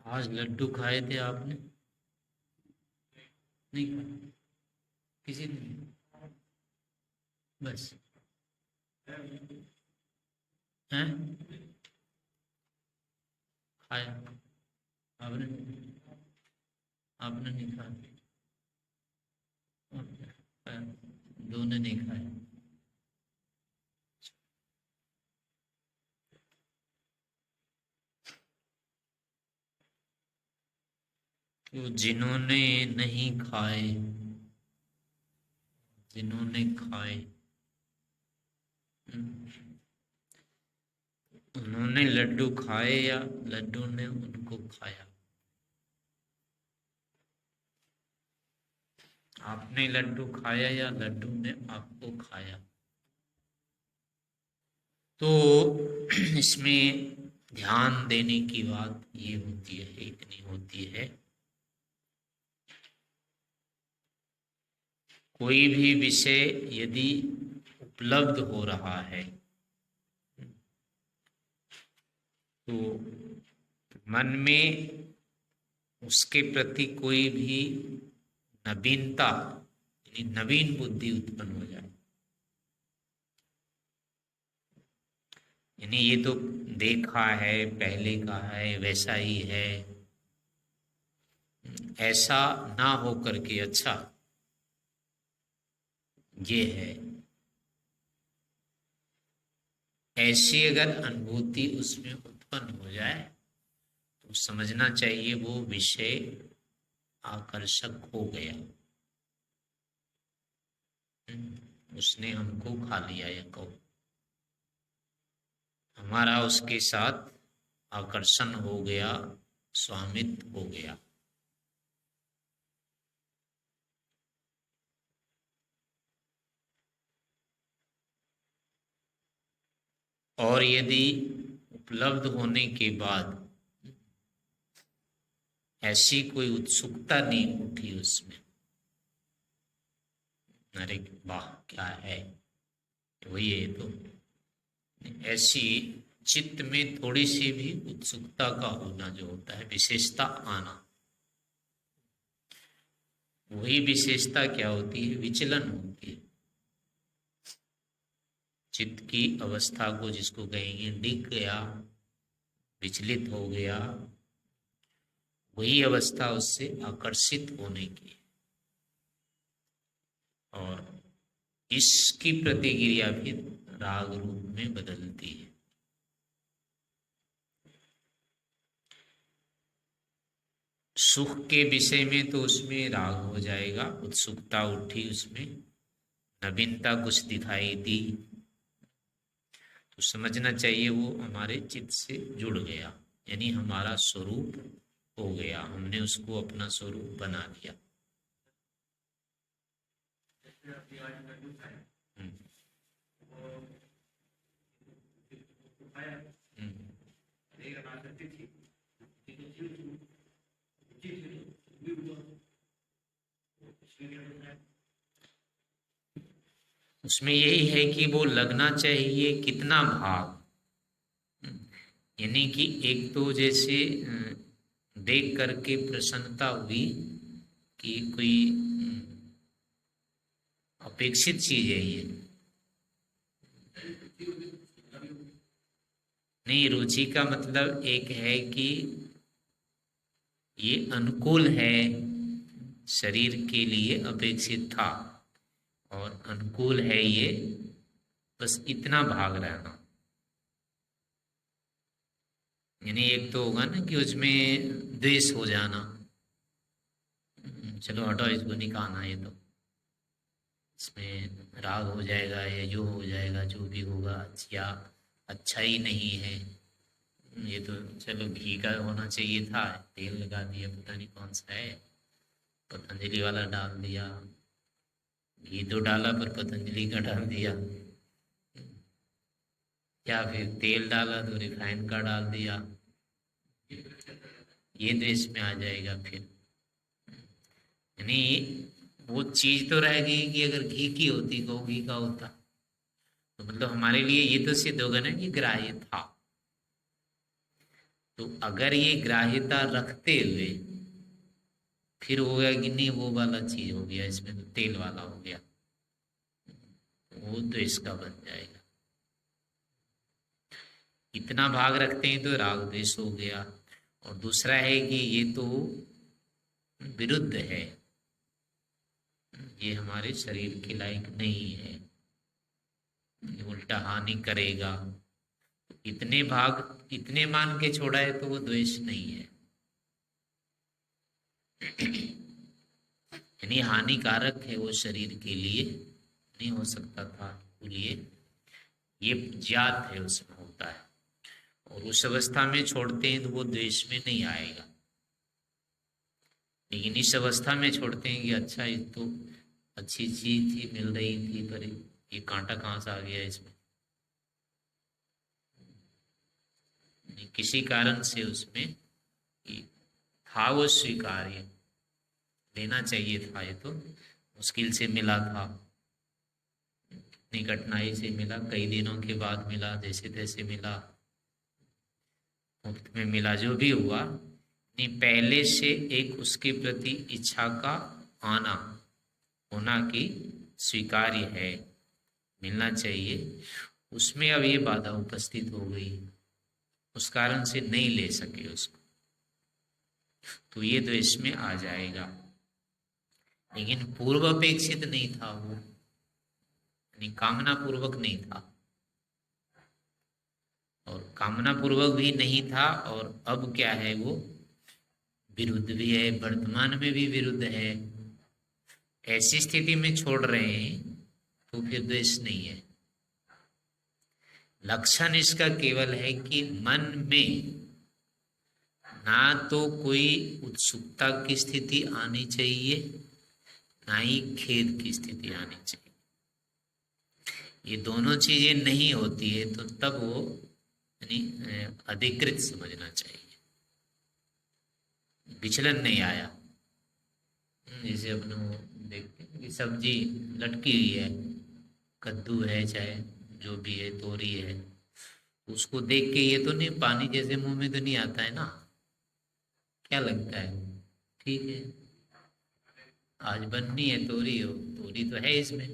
आज लड्डू खाए थे आपने? नहीं खाए? किसी ने नहीं? बस। हैं? खाया? आपने? आपने नहीं खाया? आपने खाया? दो ने नहीं खाया? तो जिन्होंने नहीं खाए, जिन्होंने खाए, उन्होंने लड्डू खाए या लड्डू ने उनको खाया? आपने लड्डू खाया या लड्डू ने आपको खाया? तो इसमें ध्यान देने की बात ये होती है, इतनी होती है, कोई भी विषय यदि उपलब्ध हो रहा है तो मन में उसके प्रति कोई भी नवीनता यानी नवीन बुद्धि उत्पन्न हो जाए। यानी ये तो देखा है, पहले का है, वैसा ही है, ऐसा ना हो करके अच्छा ये है, ऐसी अगर अनुभूति उसमें उत्पन्न हो जाए तो समझना चाहिए वो विषय आकर्षक हो गया, उसने हमको खा लिया या कहो हमारा उसके साथ आकर्षण हो गया, स्वामित्व हो गया। और यदि उपलब्ध होने के बाद ऐसी कोई उत्सुकता नहीं उठी उसमें, अरे वाह क्या है, वही है, तो ऐसी चित्त में थोड़ी सी भी उत्सुकता का होना जो होता है, विशेषता आना, वही विशेषता क्या होती है, विचलन होती है। चित्त की अवस्था को जिसको कहेंगे डिग गया, विचलित हो गया, वही अवस्था उससे आकर्षित होने की है। और इसकी प्रतिक्रिया भी राग रूप में बदलती है। सुख के विषय में तो उसमें राग हो जाएगा, उत्सुकता उठी, उसमें नवीनता कुछ दिखाई दी, तो समझना चाहिए वो हमारे चित्त से जुड़ गया, यानी हमारा स्वरूप हो गया, हमने उसको अपना स्वरूप बना लिया। हम्म, हम्म। उसमें यही है कि वो लगना चाहिए कितना भाव, यानी कि एक तो जैसे देख करके प्रसन्नता हुई कि कोई अपेक्षित चीज है ये, नहीं, रुचि का मतलब एक है कि ये अनुकूल है, शरीर के लिए अपेक्षित था और अनुकूल है ये, बस इतना भाग रहना। यानी एक तो होगा ना कि उसमें द्वेष हो जाना, चलो हटो इसको नहीं खाना, ये तो इसमें राग हो जाएगा या जो हो जाएगा, जो भी होगा या अच्छा ही नहीं है, ये तो चलो घी का होना चाहिए था, तेल लगा दिया, पता नहीं कौन सा है, पतंजलि वाला डाल दिया, घी तो डाला पर पतंजलि का डाल दिया, या फिर तेल डाला तो रिफाइन का डाल दिया, ये देश में आ जाएगा फिर। यानी वो चीज तो रह गई कि अगर घी की होती, गौ घी का होता, तो मतलब हमारे लिए ये तो सिद्ध होगा ना कि ग्राह्य था। तो अगर ये ग्राह्यता रखते हुए फिर हो गया कि नहीं वो वाला चीज हो गया, इसमें तो तेल वाला हो गया, वो तो इसका बन जाएगा। इतना भाग रखते हैं तो राग द्वेष हो गया। और दूसरा है कि ये तो विरुद्ध है, ये हमारे शरीर के लायक नहीं है, ये उल्टा हानि करेगा। इतने भाग इतने मान के छोड़ा है तो वो द्वेष नहीं है। यानी हानिकारक है वो शरीर के लिए, नहीं हो सकता था, बोलिए ये ज्ञात है उसमें होता है। और उस अवस्था में छोड़ते हैं तो वो द्वेष में नहीं आएगा। लेकिन इस अवस्था में छोड़ते हैं कि अच्छा ये तो अच्छी चीज थी, मिल रही थी, पर ये कांटा कहाँ से आ गया इसमें, किसी कारण से उसमें था वो स्वीकार्य, लेना चाहिए था, ये तो मुश्किल से मिला था, इतनी कठिनाई से मिला, कई दिनों के बाद मिला, जैसे तैसे मिला, मुफ्त में मिला, जो भी हुआ नहीं, पहले से एक उसके प्रति इच्छा का आना होना की स्वीकार्य है, मिलना चाहिए, उसमें अब ये बाधा उपस्थित हो गई, उस कारण से नहीं ले सके उसको, तो ये तो इसमें आ जाएगा। लेकिन पूर्व अपेक्षित नहीं था वो, यानी कामना पूर्वक नहीं था, और कामना पूर्वक भी नहीं था, और अब क्या है वो विरुद्ध भी है, वर्तमान में भी विरुद्ध है। ऐसी स्थिति में छोड़ रहे हैं तो फिर द्वेष नहीं है। लक्षण इसका केवल है कि मन में ना तो कोई उत्सुकता की स्थिति आनी चाहिए, ना ही खेद की स्थिति आनी चाहिए। ये दोनों चीजें नहीं होती है तो तब वो यानी अधिकृत समझना चाहिए, विचलन नहीं आया। जैसे अपने देखते हैं कि सब्जी लटकी हुई है, कद्दू है चाहे जो भी है, तोरी है, उसको देख के ये तो नहीं पानी जैसे मुंह में तो नहीं आता है ना, क्या लगता है ठीक है आज बननी है तोरी हो, तोरी तो है इसमें,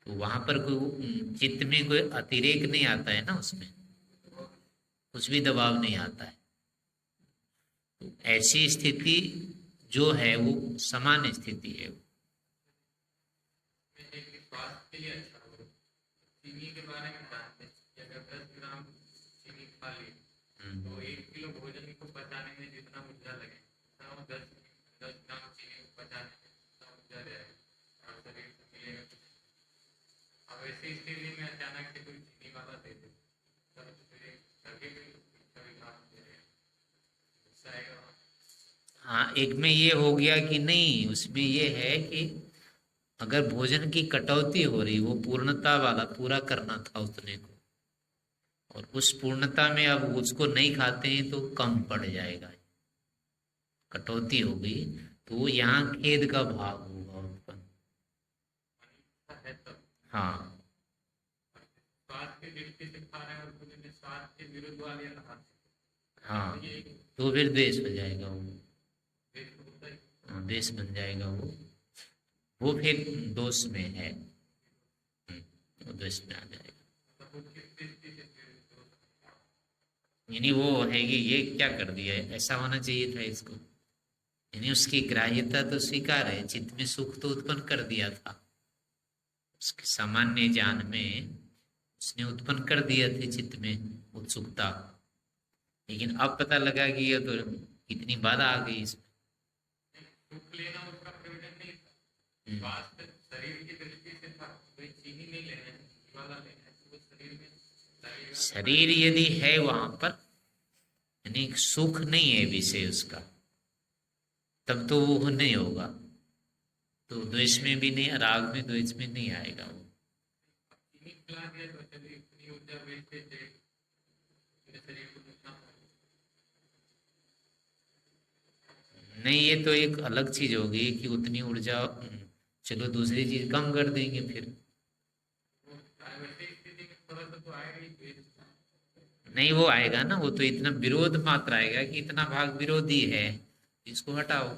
तो वहां पर कोई चित्त में कोई अतिरेक नहीं आता है ना, उसमें कुछ भी दबाव नहीं आता है। तो ऐसी स्थिति जो है वो सामान्य स्थिति है। चीनी के बारे में जानते हैं कि अगर 10 ग्राम चीनी खा ली तो 1 किलो भोजन को पचाने में जितना ऊर्जा लगे उतना वो 10 ग्राम चीनी को पचाने में उतना ऊर्जा रहेगा और शरीर को मिलेगा कुछ। अब ऐसी स्थिति में अचानक से कोई चीनी वाला दे दे तब शरीर कभी काम दे। हाँ, एक में ये हो गया कि नहीं, उसमें ये है कि अगर भोजन की कटौती हो रही, वो पूर्णता वाला पूरा करना था उतने को, और उस पूर्णता में अब उसको नहीं खाते हैं तो कम पड़ जाएगा, कटौती हो गई, तो यहाँ खेद का भाव होगा उत्पन्न। हाँ, स्वाद की दृष्टि से खा रहे हैं और कुछ ने स्वाद के विरुद्ध वाले हाँ, तो फिर द्वेष हो जाएगा वो, द्वेष बन जाएगा वो फिर दोष में है, वो दोष में आ जाएगा। यानी वो है कि ये क्या कर दिया है, ऐसा होना चाहिए था इसको, यानी उसकी ग्राह्यता तो स्वीकार है, चित्त में सुख तो उत्पन्न कर दिया था, उसके सामान्य ज्ञान में उसने उत्पन्न कर दिया थे चित्त में उत्सुकता, लेकिन अब पता लगा कि ये तो इतनी बाधा आ गई इसमें। सुख लेना उसका प्रयोजन नहीं था, स्वास्थ्य शरीर की दृष्टि से था, कोई चीनी नहीं लेना है, वाला लेना है, तो शरीर में शरीर यदि है वहां पर, यानी सुख नहीं है विषय उसका, तब तो वो नहीं होगा, तो द्वेष में भी नहीं, राग में द्वेष में नहीं आएगा वो। चीनी खिला दिया तो शरीर इतनी ऊर्जा वेस्टेज है, शरीर को नुकसान नहीं, ये तो एक अलग चीज होगी कि उतनी ऊर्जा, चलो दूसरी चीज कम कर देंगे फिर। नहीं वो आएगा ना, वो तो इतना विरोध मात्र आएगा कि इतना भाग विरोधी है, इसको हटाओ।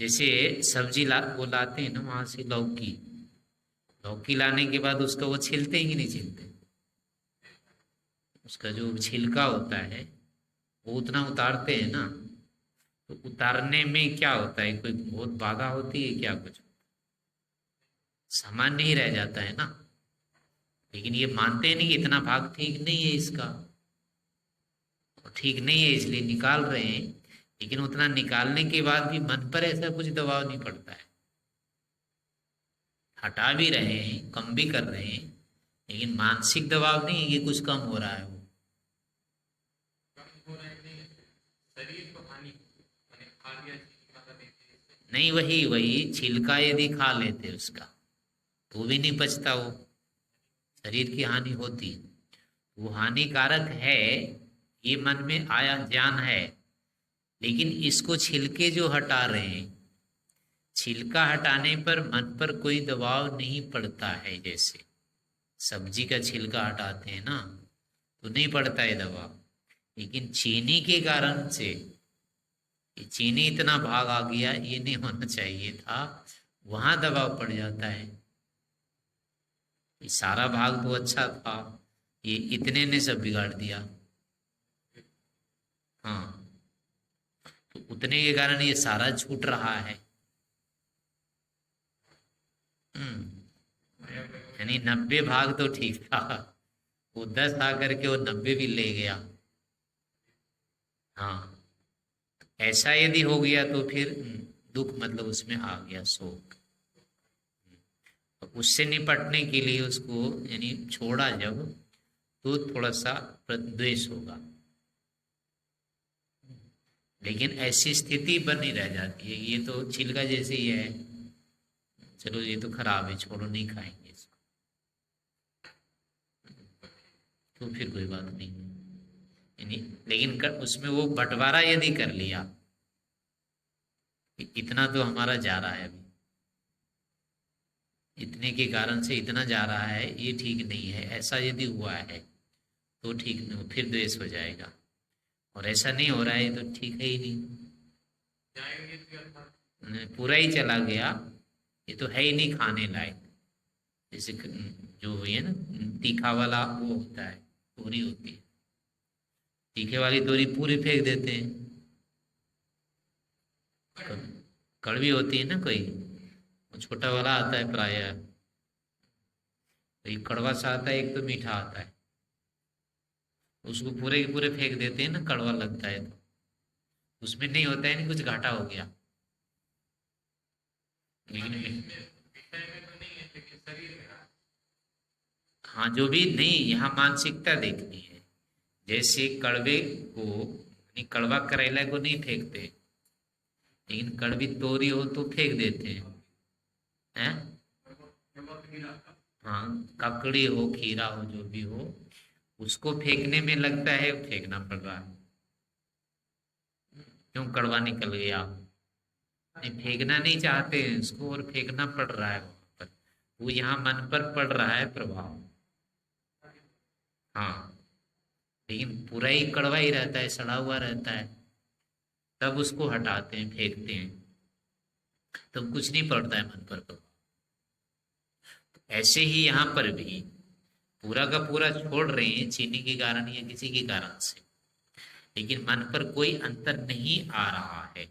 जैसे सब्जी वो लाते हैं ना वहां से, लौकी, लौकी लाने के बाद उसका वो छिलते ही नहीं छिलते, उसका जो छिलका होता है वो उतना उतारते हैं ना, तो उतारने में क्या होता है, कोई बहुत बाधा होती है क्या, कुछ सामान्य ही रह जाता है ना। लेकिन ये मानते हैं नहीं कि इतना भाग ठीक नहीं है इसका, और ठीक नहीं है इसलिए निकाल रहे हैं। लेकिन उतना निकालने के बाद भी मन पर ऐसा कुछ दबाव नहीं पड़ता है, हटा भी रहे हैं, कम भी कर रहे हैं, लेकिन मानसिक दबाव नहीं है कि कुछ कम हो रहा है वो। कम हो रहा है नहीं, शरीर को हानि, मैंने खा लिया मतलब नहीं वही वही छिलका यदि खा लेते उसका तो भी नहीं पचता, वो शरीर की हानि होती, वो हानिकारक है, ये मन में आया ज्ञान है। लेकिन इसको छिलके जो हटा रहे हैं, छिलका हटाने पर मन पर कोई दबाव नहीं पड़ता है। जैसे सब्जी का छिलका हटाते हैं ना तो नहीं पड़ता है दबाव, लेकिन चीनी के कारण से, ये चीनी इतना भाग आ गया, ये नहीं होना चाहिए था, वहां दबाव पड़ जाता है। ये सारा भाग तो अच्छा था, ये इतने ने सब बिगाड़ दिया। हाँ, तो उतने के कारण ये सारा छूट रहा है। यानी 90 भाग तो ठीक था, वो 10 आकर के वो 90 भी ले गया। हाँ, ऐसा यदि हो गया तो फिर दुख मतलब उसमें आ गया, शोक। तो उससे निपटने के लिए उसको यानी छोड़ा जब, तो थोड़ा सा द्वेष होगा। लेकिन ऐसी स्थिति बनी रह जाती है, ये तो छिलका जैसे ही है, चलो ये तो खराब है, छोड़ो नहीं खाएंगे इसको, तो फिर कोई बात नहीं है। यानी लेकिन उसमें वो बंटवारा यदि कर लिया, इतना तो हमारा जा रहा है अभी, इतने के कारण से इतना जा रहा है, ये ठीक नहीं है, ऐसा यदि हुआ है तो ठीक नहीं, फिर द्वेष हो जाएगा। और ऐसा नहीं हो रहा है तो ठीक है ही नहीं, पूरा ही चला गया, ये तो है ही नहीं खाने लायक। जैसे जो है ना तीखा वाला वो होता है, तोरी होती है, तीखे वाली तोरी पूरी फेंक देते हैं। कड़वी होती है ना कोई, छोटा वाला आता है प्राय, एक कड़वा सा आता है, एक तो मीठा आता है, उसको पूरे के पूरे फेंक देते हैं ना, कड़वा लगता है तो उसमें नहीं होता है, नहीं कुछ घाटा हो गया। लेकिन हाँ, जो भी नहीं, यहाँ मानसिकता देखनी है। जैसे कड़वे को, नहीं कड़वा करेला को नहीं फेंकते, लेकिन कड़वी तोरी हो तो फेंक देते हैं। हाँ, ककड़ी हो, खीरा हो, जो भी हो, उसको फेंकने में लगता है फेंकना पड़ रहा है, क्यों, कड़वा निकल गया, नहीं फेंकना नहीं चाहते हैं उसको और फेंकना पड़ रहा है वहां पर, वो यहाँ मन पर पड़ रहा है प्रभाव। हाँ, लेकिन पूरा ही कड़वा ही रहता है, सड़ा हुआ रहता है, तब उसको हटाते हैं, फेंकते हैं, तब कुछ नहीं पड़ता है मन पर प्रभाव। ऐसे ही यहाँ पर भी पूरा का पूरा छोड़ रहे हैं चीनी के कारण या किसी के कारण से, लेकिन मन पर कोई अंतर नहीं आ रहा है,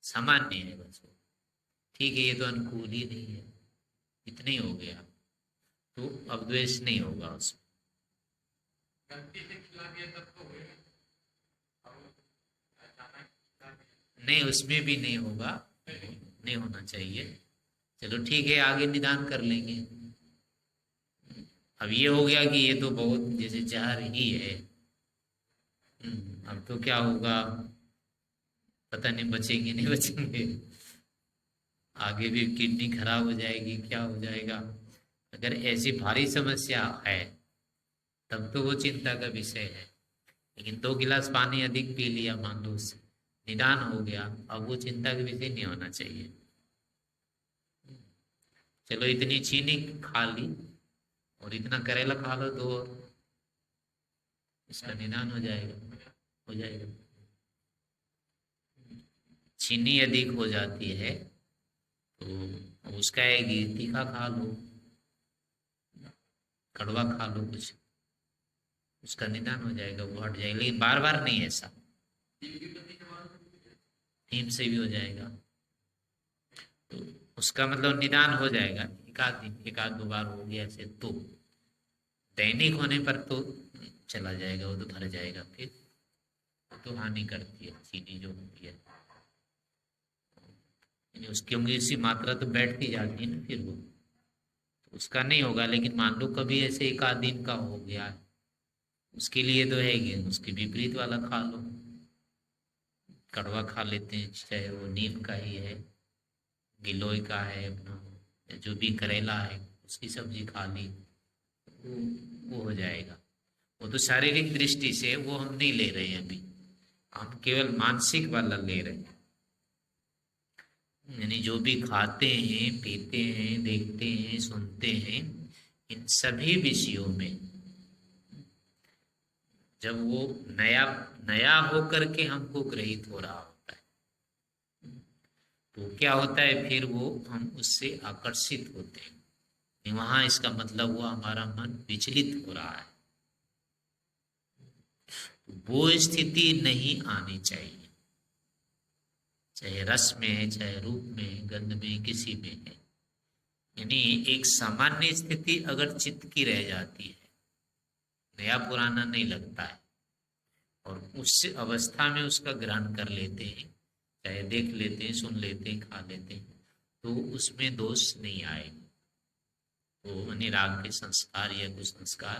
सामान्य है बस वो, ठीक है, ये तो अनुकूल ही नहीं है, इतना ही हो गया, तो अब द्वेष नहीं होगा उसमें। नहीं, उसमें भी नहीं होगा, नहीं होना चाहिए। चलो ठीक है, आगे निदान कर लेंगे। अब ये हो गया कि ये तो बहुत जैसे जहर ही है, अब तो क्या होगा पता नहीं, बचेंगे नहीं बचेंगे, आगे भी किडनी खराब हो जाएगी, क्या हो जाएगा। अगर ऐसी भारी समस्या है तब तो वो चिंता का विषय है, लेकिन 2 गिलास पानी अधिक पी लिया मान लो, उससे निदान हो गया, अब वो चिंता का विषय नहीं होना चाहिए। चलो इतनी चीनी खा ली और इतना करेला खा लो तो इसका निदान हो जाएगा, हो जाएगा। चीनी अधिक हो जाती है तो उसका है कि तीखा खा लो, कड़वा खा लो, कुछ उसका निदान हो जाएगा, वो हट जाएगा। लेकिन बार बार नहीं ऐसा, नीम से भी हो जाएगा तो उसका मतलब निदान हो जाएगा। एक आध दिन, एक आध दो बार हो गया ऐसे तो, दैनिक होने पर तो चला जाएगा, वो तो भर जाएगा, फिर तो हानि करती है चीनी जो होती है, उसकी होंगी इसी मात्रा तो बैठती जाती है ना, फिर वो तो उसका नहीं होगा। लेकिन मान लो कभी ऐसे एक आध दिन का हो गया, उसके लिए तो है कि उसके विपरीत वाला खा लो, कड़वा खा लेते हैं, चाहे वो नीम का ही है, गिलोय का है अपना, जो भी करेला है उसकी सब्जी खा ली, वो हो जाएगा। वो तो शारीरिक दृष्टि से वो हम नहीं ले रहे हैं अभी, हम केवल मानसिक वाला ले रहे हैं। यानी जो भी खाते हैं, पीते हैं, देखते हैं, सुनते हैं, इन सभी विषयों में जब वो नया नया होकर के हमको ग्रहित हो रहा होता है तो क्या होता है, फिर वो हम उससे आकर्षित होते हैं। वहां इसका मतलब हुआ हमारा मन विचलित हो रहा है, वो स्थिति नहीं आनी चाहिए, चाहे रस में है, चाहे रूप में, गंध में, किसी में है। यानी एक सामान्य स्थिति अगर चित्त की रह जाती है, नया पुराना नहीं लगता है, और उस अवस्था में उसका ग्रहण कर लेते हैं, चाहे देख लेते हैं, सुन लेते हैं, खा लेते हैं, तो उसमें दोष नहीं आएगा। तो यानी राग के संस्कार या कुसंस्कार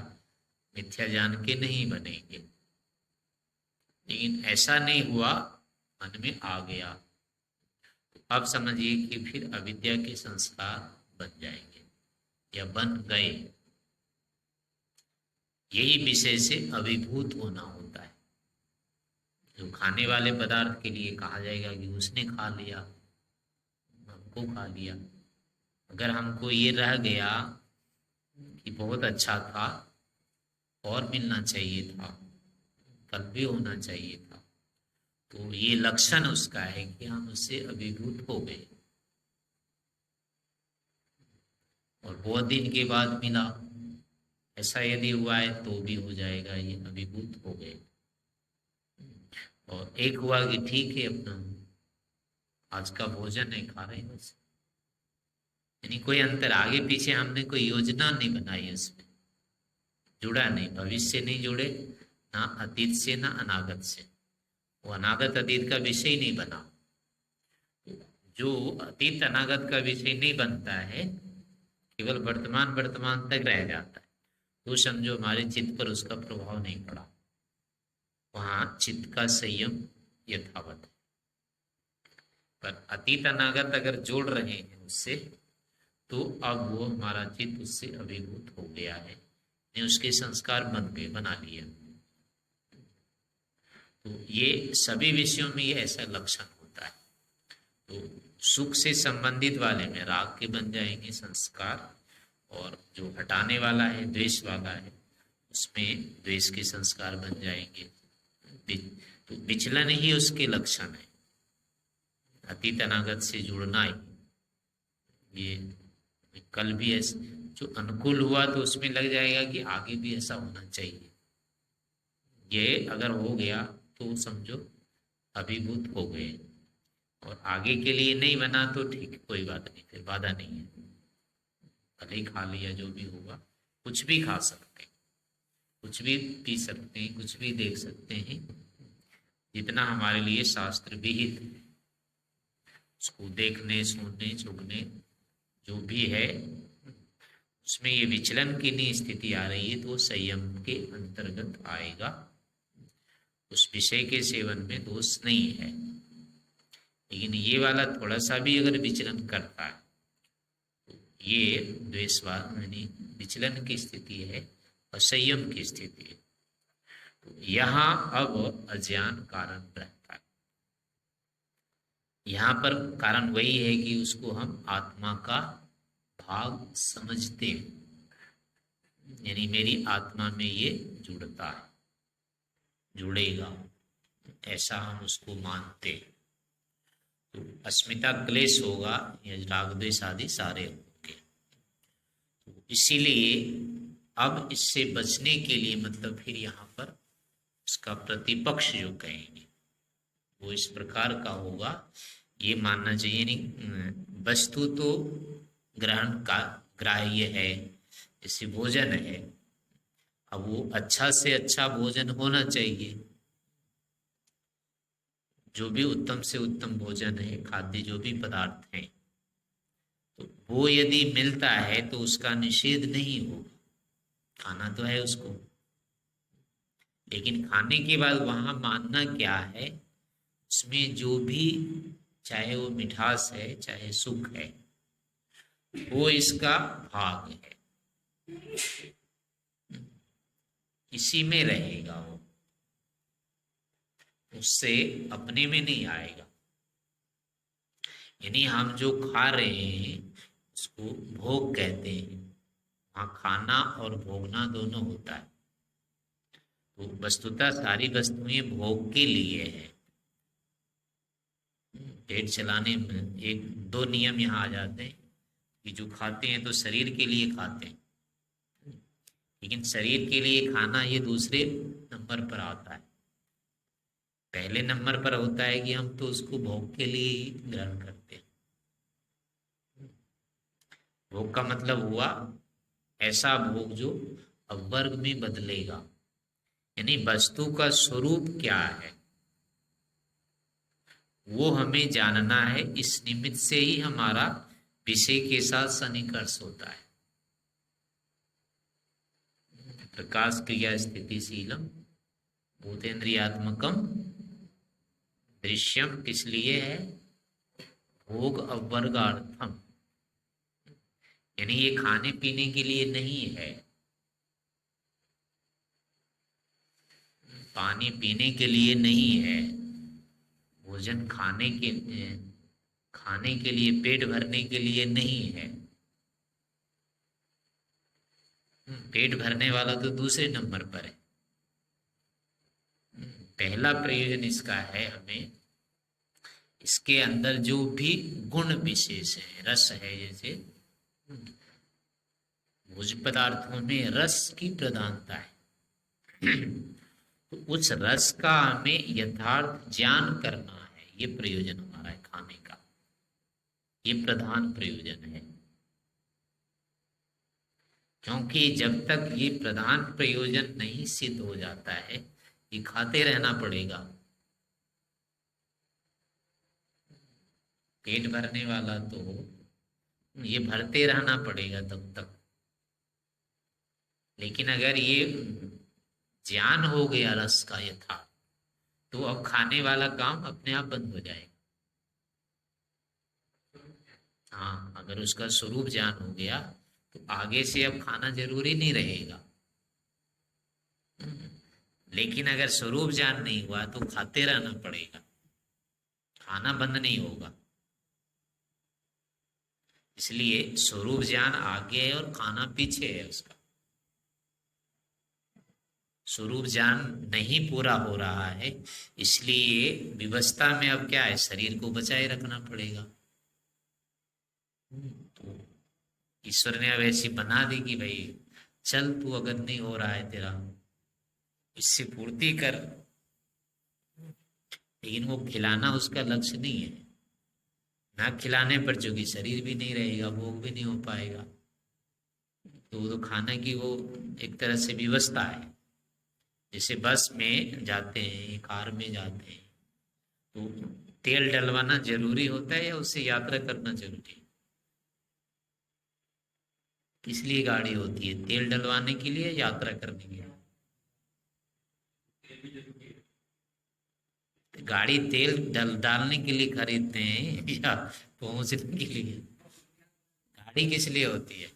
मिथ्या जान के नहीं बनेंगे। लेकिन ऐसा नहीं हुआ, मन में आ गया, तो अब समझिए कि फिर अविद्या के संस्कार बन जाएंगे या बन गए। यही विषय से अभिभूत होना होता है। जो खाने वाले पदार्थ के लिए कहा जाएगा कि उसने खा लिया, हमको खा लिया। अगर हमको ये रह गया कि बहुत अच्छा था और मिलना चाहिए था, कल भी होना चाहिए था, तो ये लक्षण उसका है कि हम उससे अभिभूत हो गए, और बहुत दिन के बाद मिला, ऐसा यदि हुआ है तो भी हो जाएगा, ये अभिभूत हो गए। और एक हुआ कि ठीक है अपना आज का भोजन है, खा रहे हैं बस, यानी कोई अंतर आगे पीछे हमने कोई योजना नहीं बनाई, उसमें जुड़ा नहीं, भविष्य नहीं जुड़े, ना अतीत से ना अनागत से, वो अनागत अतीत का विषय नहीं बना। जो अतीत अनागत का विषय नहीं बनता है, केवल वर्तमान वर्तमान तक रह जाता है, तो समझो हमारे चित्त पर उसका प्रभाव नहीं पड़ा, वहां चित्त का संयम यथावत है। पर अतीत अनागत अगर जोड़ रहे हैं उससे, तो अब वो हमारा चित्त उससे अभिभूत हो गया है, ने उसके संस्कार बन गए, बना लिए। तो ये सभी विषयों में ये ऐसा लक्षण होता है। तो सुख से संबंधित वाले में राग के बन जाएंगे संस्कार, और जो हटाने वाला है, द्वेष वाला है, उसमें द्वेष के संस्कार बन जाएंगे। तो विचलन ही उसके लक्षण है, अतीत अनागत से जुड़ना ही। ये कल भी ऐसा जो अनुकूल हुआ तो उसमें लग जाएगा कि आगे भी ऐसा होना चाहिए, ये अगर हो गया तो समझो अभिभूत हो गए। और आगे के लिए नहीं बना तो ठीक, कोई बात नहीं, फिर बाधा नहीं है, भले ही खा लिया, जो भी होगा। कुछ भी खा सकते हैं, कुछ भी पी सकते हैं, कुछ भी देख सकते हैं, जितना हमारे लिए शास्त्र विहित है, उसको देखने, सुनने, छूने जो भी है, उसमें ये विचलन की नहीं स्थिति आ रही है तो संयम के अंतर्गत आएगा। उस विषय के सेवन में दोष नहीं है। लेकिन ये वाला थोड़ा सा भी अगर विचलन करता है तो ये द्वेषवाद यानी विचलन की स्थिति है, असंयम की स्थिति है। तो यहाँ अब अज्ञान कारण रहता है। यहाँ पर कारण वही है कि उसको हम आत्मा का भाग समझते हैं, यानी मेरी आत्मा में ये जुड़ता है, जुड़ेगा, ऐसा हम उसको मानते। तो अस्मिता क्लेश होगा, या राग द्वेष आदि सारे होंगे। तो इसीलिए अब इससे बचने के लिए मतलब फिर यहाँ पर उसका प्रतिपक्ष जो कहेंगे वो इस प्रकार का होगा, ये मानना चाहिए नहीं वस्तु तो ग्रहण का ग्राह्य है, जैसे भोजन है, अब वो अच्छा से अच्छा भोजन होना चाहिए, जो भी उत्तम से उत्तम भोजन है, खाद्य जो भी पदार्थ हैं, तो वो यदि मिलता है तो उसका निषेध नहीं होगा, खाना तो है उसको। लेकिन खाने के बाद वहां मानना क्या है, उसमें जो भी, चाहे वो मिठास है चाहे सुख है, वो इसका भाग है, इसी में रहेगा, वो उससे अपने में नहीं आएगा। यानी हम जो खा रहे हैं उसको भोग कहते हैं, वहां खाना और भोगना दोनों होता है। तो वस्तुतः सारी वस्तुएं भोग के लिए है। पेट चलाने में एक दो नियम यहाँ आ जाते हैं कि जो खाते हैं तो शरीर के लिए खाते हैं, लेकिन शरीर के लिए खाना ये दूसरे नंबर पर आता है। पहले नंबर पर होता है कि हम तो उसको भोग के लिए ही ग्रहण करते हैं। भोग का मतलब हुआ ऐसा भोग जो अवर्ग में बदलेगा, यानी वस्तु का स्वरूप क्या है वो हमें जानना है। इस निमित्त से ही हमारा विषय के साथ सन्निकर्ष होता है। प्रकाश क्रिया स्थितिशीलम भूतेन्द्रियात्मकम दृश्यम किस लिए है, भोग अवर्गार्थम, यानी ये खाने पीने के लिए नहीं है, पानी पीने के लिए नहीं है, भोजन खाने के लिए, पेट भरने के लिए नहीं है। पेट भरने वाला तो दूसरे नंबर पर है। पहला प्रयोजन इसका है हमें इसके अंदर जो भी गुण विशेष है, रस है, जैसे भोज्य पदार्थों में रस की प्रधानता है तो उस रस का हमें यथार्थ ज्ञान करना है, ये प्रयोजन हमारा है खाने का, ये प्रधान प्रयोजन है। क्योंकि जब तक ये प्रधान प्रयोजन नहीं सिद्ध हो जाता है, ये खाते रहना पड़ेगा। पेट भरने वाला तो ये भरते रहना पड़ेगा तब तक। लेकिन अगर ये ज्ञान हो गया रस का यथार्थ, तो अब खाने वाला काम अपने आप बंद हो जाएगा। हाँ, अगर उसका स्वरूप ज्ञान हो गया तो आगे से अब खाना जरूरी नहीं रहेगा। लेकिन अगर स्वरूप ज्ञान नहीं हुआ तो खाते रहना पड़ेगा, खाना बंद नहीं होगा। इसलिए स्वरूप ज्ञान आगे है और खाना पीछे है उसका। स्वरूप ज्ञान नहीं पूरा हो रहा है, इसलिए विवस्था में अब क्या है, शरीर को बचाए रखना पड़ेगा। तो ईश्वर ने अब ऐसी बना दी कि भाई चल तू, अगर नहीं हो रहा है तेरा, इससे पूर्ति कर। लेकिन वो खिलाना उसका लक्ष्य नहीं है। ना खिलाने पर चूंकि शरीर भी नहीं रहेगा, भोग भी नहीं हो पाएगा। तो वो तो खाने की वो एक तरह से व्यवस्था है। जैसे बस में जाते हैं, कार में जाते हैं, तो तेल डलवाना जरूरी होता है या उससे यात्रा करना जरूरी है? किस लिए गाड़ी होती है, तेल डलवाने के लिए, यात्रा करने के लिए? गाड़ी तेल डालने के लिए खरीदते हैं या पहुंचने के लिए? गाड़ी किस लिए होती है?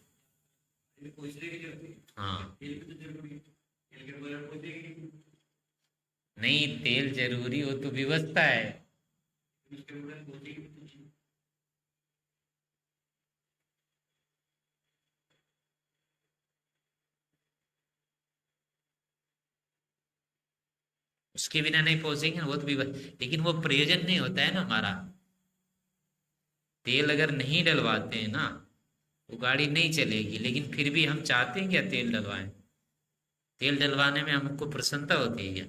हाँ, नहीं, तेल जरूरी हो तो व्यवस्था है। उसके बिना नहीं पहुंचेंगे ना, वो तो लेकिन वो प्रयोजन नहीं होता है ना हमारा। तेल अगर नहीं डलवाते हैं ना तो गाड़ी नहीं चलेगी, लेकिन फिर भी हम चाहते हैं क्या तेल डलवाएं? तेल डलवाने में हमको प्रसन्नता होती है क्या?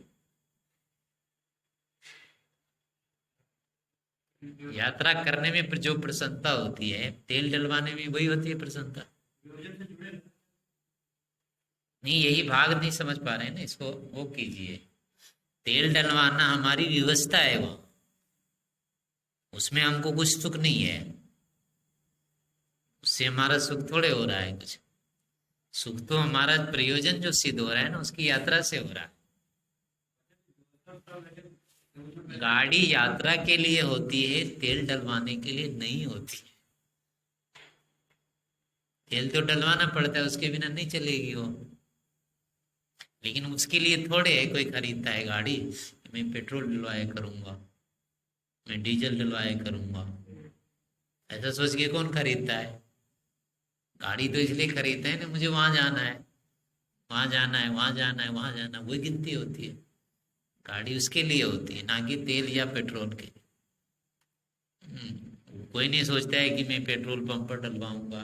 यात्रा करने में जो प्रसन्नता होती है, तेल डलवाने में वही होती है प्रसन्नता। नहीं, यही भाग नहीं समझ पा रहे हैं ना, इसको वो कीजिए। तेल डलवाना हमारी व्यवस्था है, वो उसमें हमको कुछ सुख नहीं है, उससे हमारा सुख थोड़े हो रहा है कुछ। सुख तो हमारा प्रयोजन जो सिद्ध हो रहा है ना, उसकी यात्रा से हो रहा है। गाड़ी यात्रा के लिए होती है, तेल डलवाने के लिए नहीं होती है। तेल तो डलवाना पड़ता है, उसके बिना नहीं चलेगी वो। लेकिन उसके लिए थोड़े है कोई खरीदता है गाड़ी, मैं पेट्रोल डलवाया करूंगा, मैं डीजल डलवाया करूंगा, ऐसा सोच के कौन खरीदता है? गाड़ी तो इसलिए खरीदते हैं ना, मुझे वहां जाना है, वहां जाना है, वहां जाना है, वहां जाना है, वही गिनती होती है। गाड़ी उसके लिए होती है, ना कि तेल या पेट्रोल के लिए। कोई नहीं सोचता है कि मैं पेट्रोल पंप पर डलवाऊंगा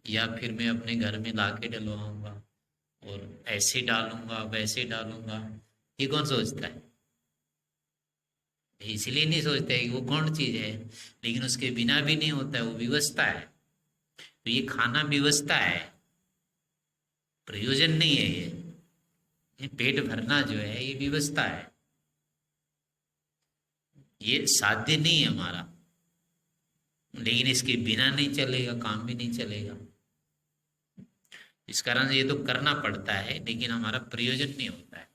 या फिर मैं अपने घर में लाके डलवाऊंगा और ऐसे डालूंगा वैसे डालूंगा। ये कौन सोचता है? इसलिए नहीं सोचता है कि वो कौन चीज है, लेकिन उसके बिना भी नहीं होता है, वो व्यवस्था है। तो ये खाना व्यवस्था है, प्रयोजन नहीं है ये पेट भरना जो है ये व्यवस्था है, ये साध्य नहीं है हमारा। लेकिन इसके बिना नहीं चलेगा, काम भी नहीं चलेगा। इस कारण ये तो करना पड़ता है, लेकिन हमारा प्रयोजन नहीं होता है।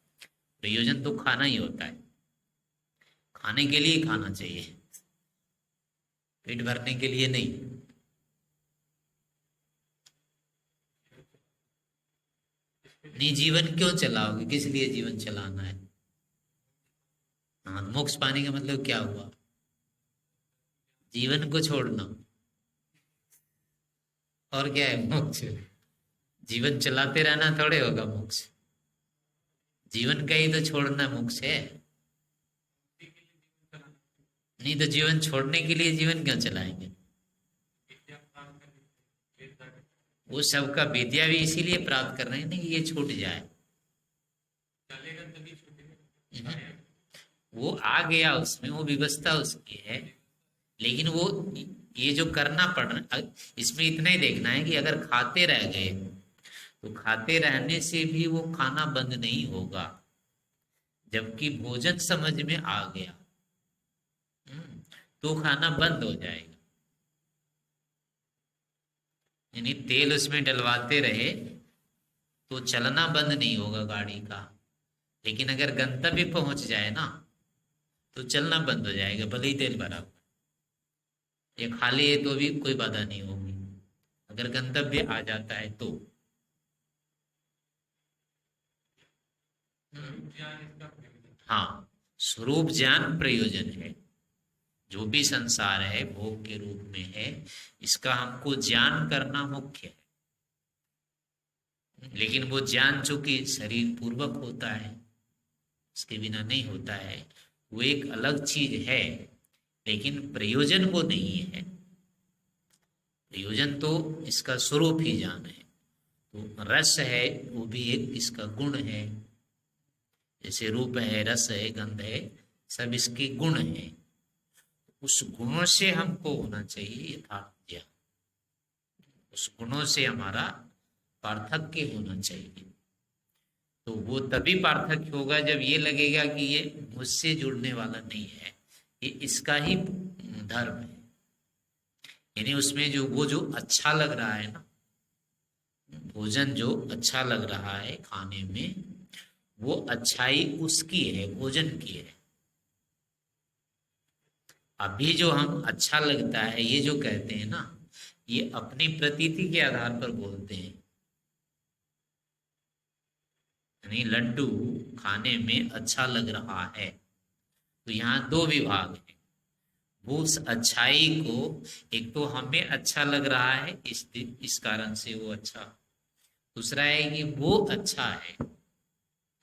प्रयोजन तो खाना ही होता है, खाने के लिए खाना चाहिए, पेट भरने के लिए नहीं। नहीं, जीवन क्यों चलाओगे? किस लिए जीवन चलाना है? हाँ, मोक्ष पाने का मतलब क्या हुआ? जीवन को छोड़ना, और क्या है मोक्ष? जीवन चलाते रहना थोड़े होगा मोक्ष। जीवन का ही तो छोड़ना मोक्ष है। नहीं तो जीवन छोड़ने के लिए जीवन क्यों चलाएंगे? वो सबका विद्या भी इसीलिए प्राप्त कर रहे हैं ना कि ये छूट जाए। वो आ गया उसमें, वो व्यवस्था उसकी है। लेकिन वो ये जो करना पड़ रहा, इसमें इतना ही देखना है कि अगर खाते रह गए तो खाते रहने से भी वो खाना बंद नहीं होगा, जबकि भोजन समझ में आ गया तो खाना बंद हो जाएगा। यानी तेल उसमें डलवाते रहे तो चलना बंद नहीं होगा गाड़ी का, लेकिन अगर गंतव्य पहुंच जाए ना तो चलना बंद हो जाएगा, भले ही तेल भरा हो। ये खाली है तो भी कोई बाधा नहीं होगी, अगर गंतव्य आ जाता है तो। हाँ, स्वरूप ज्ञान प्रयोजन है। जो भी संसार है भोग के रूप में है, इसका हमको ज्ञान करना मुख्य है। लेकिन वो ज्ञान चूंकि शरीर पूर्वक होता है, उसके बिना नहीं होता है, वो एक अलग चीज है, लेकिन प्रयोजन वो नहीं है। प्रयोजन तो इसका स्वरूप ही ज्ञान है। तो रस है, वो भी एक इसका गुण है। जैसे रूप है, रस है, गंध है, सब इसके गुण हैं। उस गुणों से हमको होना चाहिए यथार्थ ज्ञान, उस गुणों से हमारा पार्थक्य होना चाहिए। तो वो तभी पार्थक्य होगा जब ये लगेगा कि ये मुझसे जुड़ने वाला नहीं है, ये इसका ही धर्म है। यानी उसमें जो अच्छा लग रहा है ना, भोजन जो अच्छा लग रहा है खाने में, वो अच्छाई उसकी है, भोजन की है। अभी जो हम अच्छा लगता है ये जो कहते हैं ना, ये अपनी प्रतीति के आधार पर बोलते हैं। यानी लड्डू खाने में अच्छा लग रहा है, तो यहाँ दो विभाग हैं। वो उस अच्छाई को, एक तो हमें अच्छा लग रहा है इस कारण से वो अच्छा, दूसरा है कि वो अच्छा है,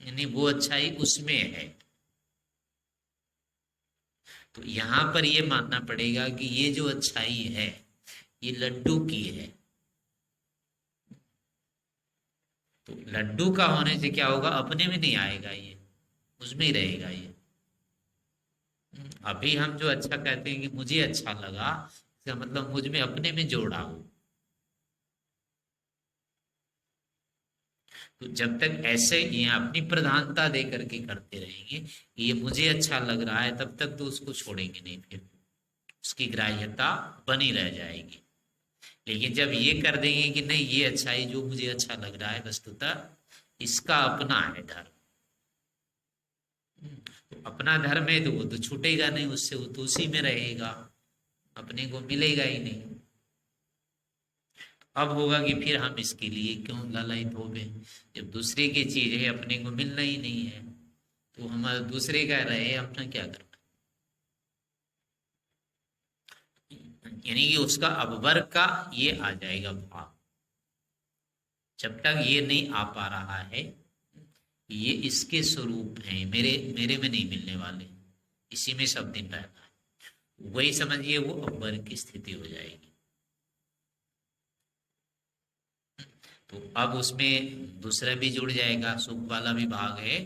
यानी वो अच्छाई उसमें है। तो यहाँ पर ये मानना पड़ेगा कि ये जो अच्छाई है ये लड्डू की है। तो लड्डू का होने से क्या होगा, अपने में नहीं आएगा, ये उसमें ही रहेगा ये। अभी हम जो अच्छा कहते हैं कि मुझे अच्छा लगा, इसका मतलब मुझ में अपने में जोड़ा हो। तो जब तक ऐसे ये अपनी प्रधानता दे करके करते रहेंगे, ये मुझे अच्छा लग रहा है, तब तक तो उसको छोड़ेंगे नहीं, फिर उसकी ग्राह्यता बनी रह जाएगी। लेकिन जब ये कर देंगे कि नहीं, ये अच्छाई जो मुझे अच्छा लग रहा है वस्तुतः इसका अपना है धर्म, तो अपना धर्म है तो वो तो छूटेगा नहीं उससे, वो तो उसी में रहेगा, अपने को मिलेगा ही नहीं। अब होगा कि फिर हम इसके लिए क्यों लालायित हो गए, जब दूसरे की चीज है अपने को मिलना ही नहीं है, तो हमारा दूसरे का रहे अपना क्या करना। यानी कि उसका अपवर्ग का ये आ जाएगा भाव। जब तक ये नहीं आ पा रहा है ये इसके स्वरूप हैं, मेरे मेरे में नहीं मिलने वाले, इसी में सब दिन रहना है, वही समझिए वो अपवर्ग की स्थिति हो जाएगी। तो अब उसमें दूसरा भी जुड़ जाएगा, सुख वाला भी भाग है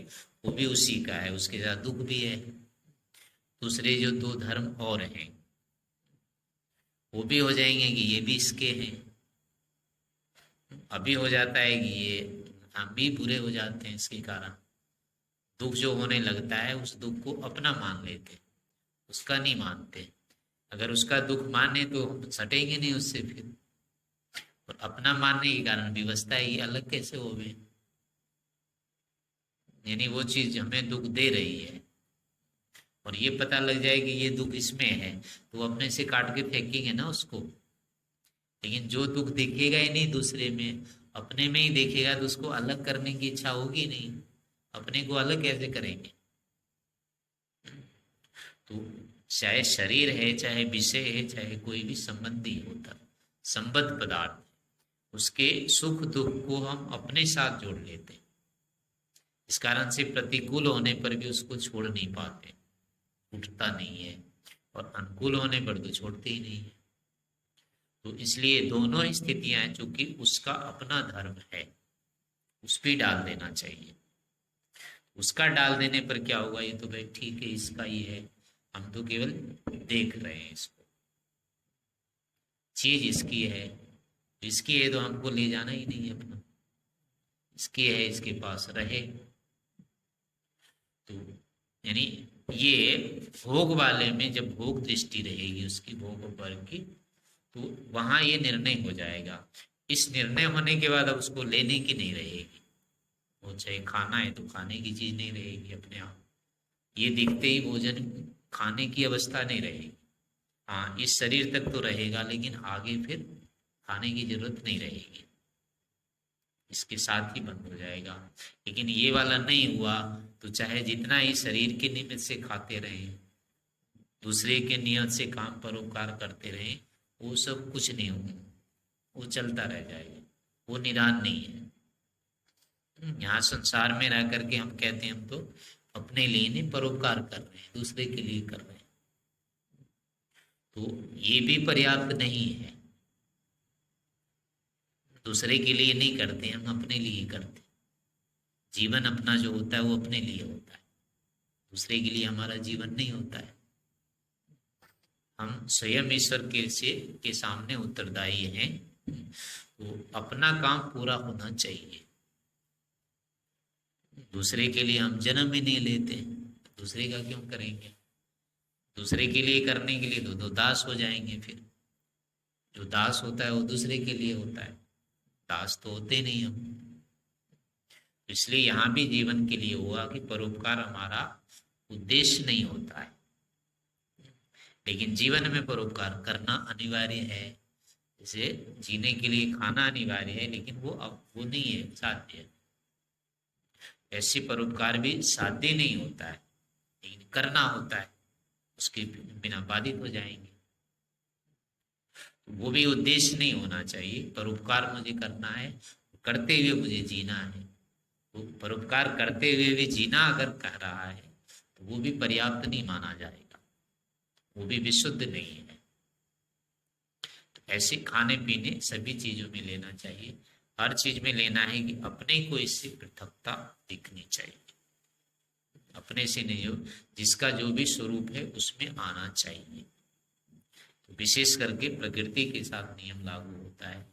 वो भी उसी का है, उसके साथ दुख भी है। दूसरे जो दो धर्म और हैं वो भी हो जाएंगे कि ये भी इसके हैं। अभी हो जाता है कि ये हम भी बुरे हो जाते हैं इसके कारण, दुख जो होने लगता है उस दुख को अपना मान लेते, उसका नहीं मानते। अगर उसका दुख माने तो हम सटेंगे नहीं उससे फिर, और अपना मानने के कारण व्यवस्था ये अलग कैसे हो गई। यानी वो चीज हमें दुख दे रही है और ये पता लग जाए कि ये दुख इसमें है, तो वो अपने से काट के फेंकेंगे ना उसको। लेकिन जो दुख दिखेगा ही नहीं दूसरे में, अपने में ही देखेगा, तो उसको अलग करने की इच्छा होगी नहीं, अपने को अलग कैसे करेंगे। तो चाहे शरीर है, चाहे विषय है, चाहे कोई भी संबंधी होता, संबद्ध पदार्थ, उसके सुख दुख को हम अपने साथ जोड़ लेते हैं। इस कारण से प्रतिकूल होने पर भी उसको छोड़ नहीं पाते, उठता नहीं है, और अनुकूल होने पर तो छोड़ते ही नहीं है। तो इसलिए दोनों ही स्थितियां हैं, चूंकि उसका अपना धर्म है उस पर डाल देना चाहिए। उसका डाल देने पर क्या होगा, ये तो भाई ठीक है इसका ही है, हम तो केवल देख रहे हैं इसको, चीज इसकी है, इसकी है तो हमको ले जाना ही नहीं है अपना, इसकी है इसके पास रहे। तो यानी ये भोग वाले में जब भोग दृष्टि रहेगी उसकी, भोग वर्ग की, तो वहां ये निर्णय हो जाएगा। इस निर्णय होने के बाद अब उसको लेने की नहीं रहेगी, वो चाहे खाना है तो खाने की चीज नहीं रहेगी अपने आप, ये दिखते ही भोजन खाने की अवस्था नहीं रहेगी। हाँ, इस शरीर तक तो रहेगा, लेकिन आगे फिर खाने की जरूरत नहीं रहेगी, इसके साथ ही बंद हो जाएगा। लेकिन ये वाला नहीं हुआ तो चाहे जितना ही शरीर के निमित्त से खाते रहें, दूसरे के नियत से काम परोपकार करते रहें, वो सब कुछ नहीं होगा, वो चलता रह जाएगा, वो निदान नहीं है। यहाँ संसार में रह करके हम कहते हैं हम तो अपने लिए नहीं परोपकार कर रहे हैं, दूसरे के लिए कर रहे हैं, तो ये भी पर्याप्त नहीं है। दूसरे के लिए नहीं करते, हम अपने लिए करते। जीवन अपना जो होता है वो अपने लिए होता है, दूसरे के लिए हमारा जीवन नहीं होता है। हम स्वयं ईश्वर के सामने उत्तरदायी हैं, तो अपना काम पूरा होना चाहिए। दूसरे के लिए हम जन्म ही नहीं लेते, दूसरे का क्यों करेंगे। दूसरे के लिए करने के लिए तो दास हो जाएंगे, फिर जो दास होता है वो दूसरे के लिए होता है, दास तो होते नहीं हम। इसलिए यहाँ भी जीवन के लिए हुआ कि परोपकार हमारा उद्देश्य नहीं होता है, लेकिन जीवन में परोपकार करना अनिवार्य है। जैसे जीने के लिए खाना अनिवार्य है, लेकिन वो अब वो नहीं है साध्य। ऐसी परोपकार भी साध्य नहीं होता है, लेकिन करना होता है, उसके बिना बाधित हो जाएंगे। वो भी उद्देश्य नहीं होना चाहिए, परोपकार मुझे करना है, करते हुए मुझे जीना है। वो परोपकार करते हुए भी जीना अगर कह रहा है तो वो भी पर्याप्त नहीं माना जाएगा। वो भी विशुद्ध नहीं है। तो ऐसे खाने पीने सभी चीजों में लेना चाहिए, हर चीज में लेना है कि अपने को इससे पृथकता दिखनी चाहिए, अपने से नहीं हो, जिसका जो भी स्वरूप है उसमें आना चाहिए। तो विशेष करके प्रकृति के साथ नियम लागू होता है।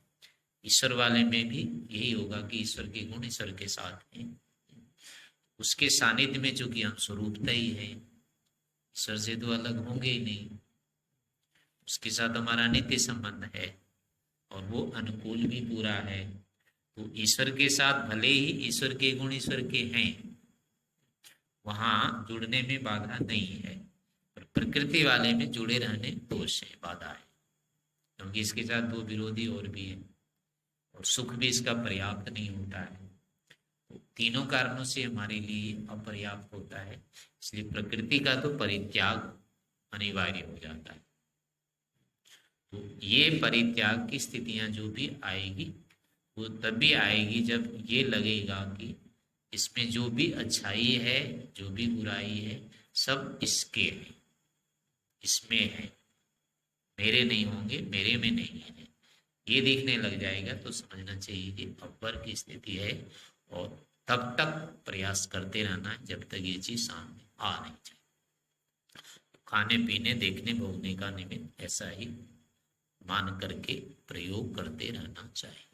ईश्वर वाले में भी यही होगा कि ईश्वर के गुण ईश्वर के साथ हैं, उसके सानिध्य में चूंकि हम स्वरूपता ही है, ईश्वर से तो अलग होंगे ही नहीं, उसके साथ हमारा नित्य संबंध है और वो अनुकूल भी पूरा है। तो ईश्वर के साथ भले ही ईश्वर के गुण ईश्वर के हैं, वहां जुड़ने में बाधा नहीं है, पर प्रकृति वाले में जुड़े रहने दोष है, बाधा है, क्योंकि इसके साथ वो विरोधी और भी है और सुख भी इसका पर्याप्त नहीं होता है। तो तीनों कारणों से हमारे लिए अपर्याप्त होता है, इसलिए प्रकृति का तो परित्याग अनिवार्य हो जाता है। तो ये परित्याग की स्थितियां जो भी आएगी वो तभी आएगी जब ये लगेगा कि इसमें जो भी अच्छाई है जो भी बुराई है सब इसके है, इसमें है, मेरे नहीं होंगे, मेरे में नहीं है, ये दिखने लग जाएगा तो समझना चाहिए कि अव्वर की स्थिति है और तब तक प्रयास करते रहना जब तक ये चीज सामने आ नहीं जाए। खाने पीने देखने भोगने का निमित्त ऐसा ही मान करके प्रयोग करते रहना चाहिए।